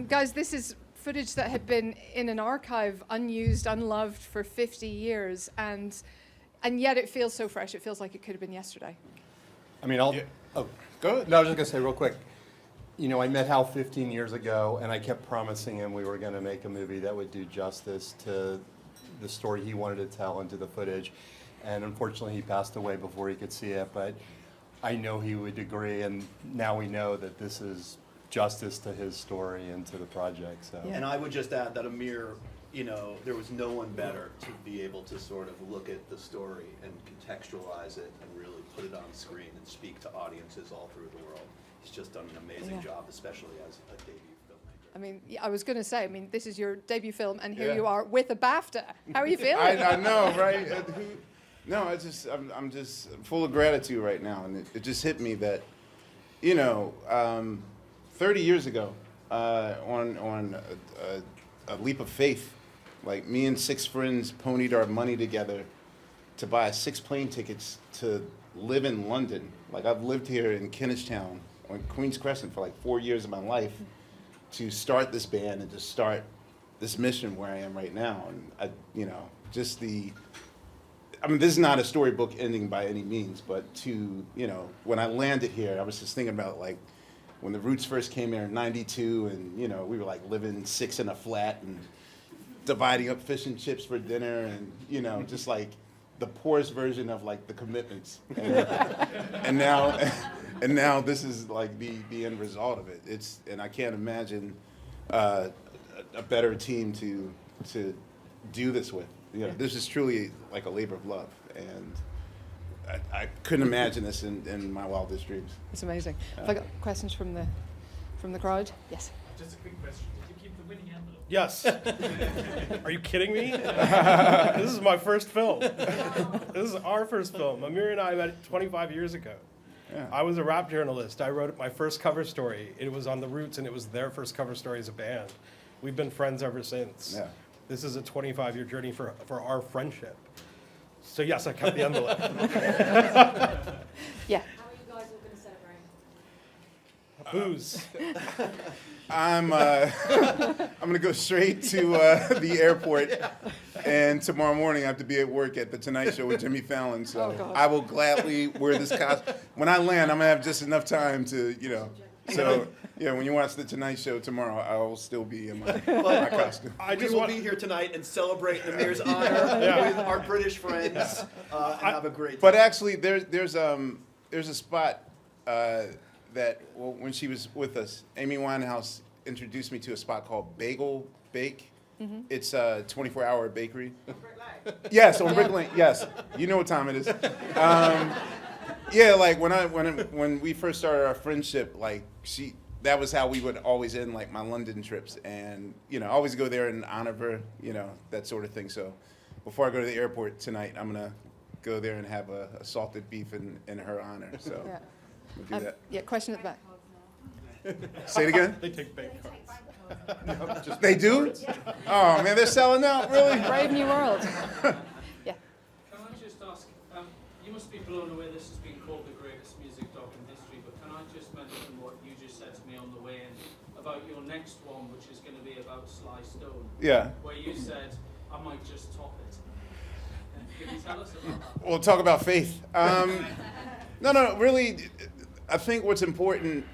Guys, this is footage that had been in an archive, unused, unloved for 50 years, and yet it feels so fresh. It feels like it could have been yesterday. I mean, Oh, go ahead. No, I was just gonna say real quick. You know, I met Hal 15 years ago, and I kept promising him we were gonna make a movie that would do justice to the story he wanted to tell and to the footage. And unfortunately, he passed away before he could see it. But I know he would agree, and now we know that this is justice to his story and to the project. So. And I would just add that Ahmir, you know, there was no one better to be able to sort of look at the story and contextualize it and really put it on screen and speak to audiences all through the world. He's just done an amazing job, especially as a debut filmmaker. I mean, I was going to say, this is your debut film, and here you are with a BAFTA. How are you feeling? I know, right? No, I'm just full of gratitude right now, and it just hit me that, 30 years ago, on a leap of faith, like me and 6 friends ponied our money together to buy 6 plane tickets to live in London. Like, I've lived here in Kennistown on Queen's Crescent for like 4 years of my life to start this band and to start this mission where I am right now. And this is not a storybook ending by any means, but when I landed here, I was just thinking about like when the Roots first came here in '92, and we were like living 6 in a flat and dividing up fish and chips for dinner, and just like the poorest version of like the Commitments, and now this is like the end result of it. And I can't imagine a better team to do this with. This is truly like a labor of love, and I couldn't imagine this in my wildest dreams. It's amazing. Have I got questions from the crowd? Yes. Just a quick question. Did you keep the winning envelope? Yes. Are you kidding me? This is my first film. This is our first film. Ahmir and I met 25 years ago. Yeah. I was a rap journalist. I wrote my first cover story. It was on the Roots, and it was their first cover story as a band. We've been friends ever since. Yeah. This is a 25-year journey for our friendship. So yes, I kept the envelope. Yeah. How are you guys all going to celebrate? Booze. I'm gonna go straight to the airport, and tomorrow morning I have to be at work at the Tonight Show with Jimmy Fallon. So God. I will gladly wear this costume. When I land, I'm gonna have just enough time to, So when you watch the Tonight Show tomorrow, I will still be in my costume. We will be here tonight and celebrate Ahmir's honor with our British friends and have a great time. But actually, there's a spot that when she was with us, Amy Winehouse introduced me to a spot called Bagel Bake. Mm-hmm. It's a 24-hour bakery. Yes, on Brick Lane. Yes, you know what time it is. Yeah, like when we first started our friendship, like that was how we would always end like my London trips, and I always go there in honor of her, that sort of thing. So before I go to the airport tonight, I'm gonna go there and have a salted beef in her honor. So Yeah. we'll do that. Yeah. Question at the back. Say it again. They take bank cards. They do? Oh man, they're selling out, really? Brave New World. Yeah. Can I just ask, you must be blown away this has been called the greatest music doc in history, but can I just mention what you just said to me on the way in about your next one, which is going to be about Sly Stone? Yeah. Where you said, I might just top it. Can you tell us about that? We'll talk about faith. No, really, I think what's important,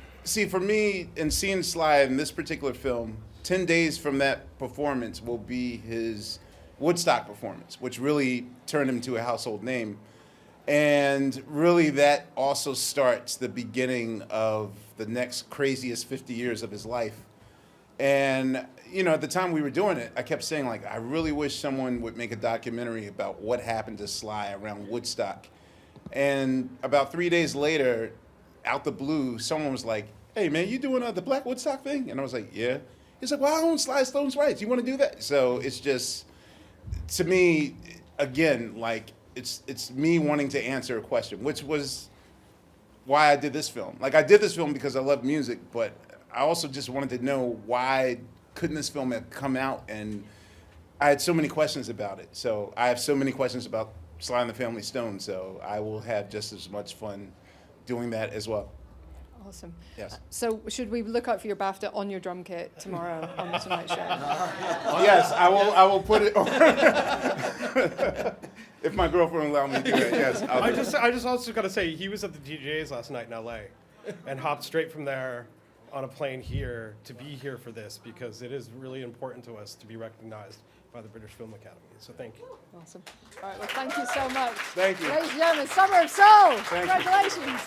for me, in seeing Sly in this particular film, 10 days from that performance will be his Woodstock performance, which really turned him to a household name. And really that also starts the beginning of the next craziest 50 years of his life. And, at the time we were doing it, I kept saying, like, I really wish someone would make a documentary about what happened to Sly around Woodstock. And about 3 days later, out the blue, someone was like, hey, man, you doing the Black Woodstock thing? And I was like, yeah. He's like, well, I own Sly Stone's rights. You want to do that? So it's just, to me, again, like, it's me wanting to answer a question, which was why I did this film. Like, I did this film because I love music, but I also just wanted to know why couldn't this film have come out? And I had so many questions about it. So I have so many questions about Sly and the Family Stone, so I will have just as much fun doing that as well. Awesome. Yes. So should we look out for your BAFTA on your drum kit tomorrow on the Tonight Show? Yes, I will put it on. If my girlfriend will allow me to do that, yes. I just also got to say, he was at the DJs last night in LA and hopped straight from there on a plane here to be here for this, because it is really important to us to be recognized by the British Film Academy. So thank you. Awesome. All right, well, thank you so much. Thank you. Ladies and gentlemen, Summer of Soul. Thank you. Congratulations.